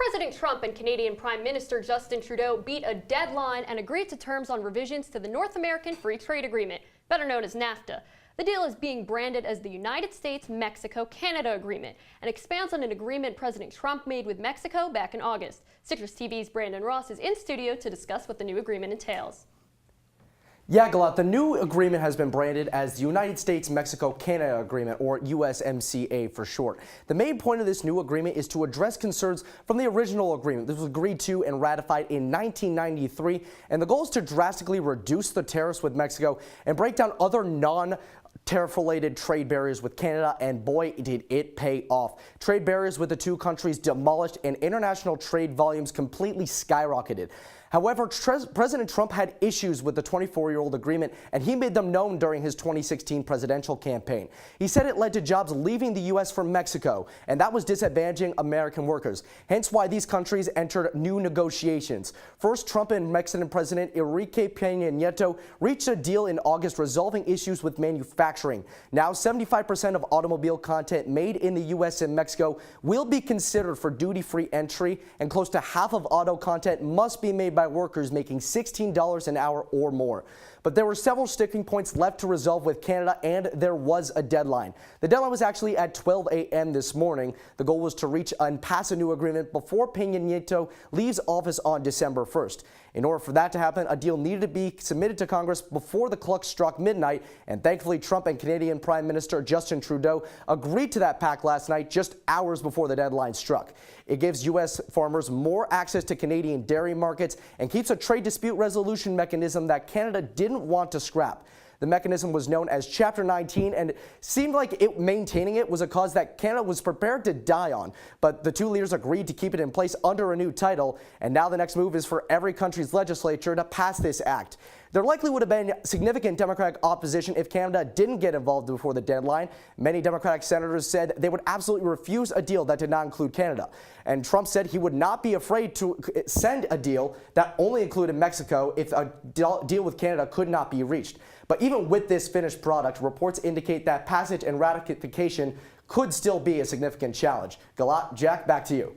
President Trump and Canadian Prime Minister Justin Trudeau beat a deadline and agreed to terms on revisions to the North American Free Trade Agreement, better known as NAFTA. The deal is being branded as the United States-Mexico-Canada Agreement and expands on an agreement President Trump made with Mexico back in August. CitrusTV's Brandon Ross is in studio to discuss what the new agreement entails. Yeah, Galat, the new agreement has been branded as the United States-Mexico-Canada Agreement, or USMCA for short. The main point of this new agreement is to address concerns from the original agreement. This was agreed to and ratified in 1993, and the goal is to drastically reduce the tariffs with Mexico and break down other non-tariff-related trade barriers with Canada, and boy, did it pay off. Trade barriers with the two countries demolished and international trade volumes completely skyrocketed. However, President Trump had issues with the 24-year-old agreement, and he made them known during his 2016 presidential campaign. He said it led to jobs leaving the U.S. for Mexico, and that was disadvantaging American workers, hence why these countries entered new negotiations. First, Trump and Mexican President Enrique Peña Nieto reached a deal in August resolving issues with manufacturing. Now, 75% of automobile content made in the U.S. and Mexico will be considered for duty-free entry, and close to half of auto content must be made by workers making $16 an hour or more. But there were several sticking points left to resolve with Canada, and there was a deadline. The deadline was actually at 12 a.m. this morning. The goal was to reach and pass a new agreement before Peña Nieto leaves office on December 1st. In order for that to happen, a deal needed to be submitted to Congress before the clock struck midnight, and thankfully Trump and Canadian Prime Minister Justin Trudeau agreed to that pact last night, just hours before the deadline struck. It gives U.S. farmers more access to Canadian dairy markets and keeps a trade dispute resolution mechanism that Canada didn't want to scrap. The mechanism was known as Chapter 19, and it seemed like maintaining it was a cause that Canada was prepared to die on. But the two leaders agreed to keep it in place under a new title, and now the next move is for every country's legislature to pass this act. There likely would have been significant Democratic opposition if Canada didn't get involved before the deadline. Many Democratic senators said they would absolutely refuse a deal that did not include Canada. And Trump said he would not be afraid to send a deal that only included Mexico if a deal with Canada could not be reached. But even with this finished product, reports indicate that passage and ratification could still be a significant challenge. Galat, Jack, back to you.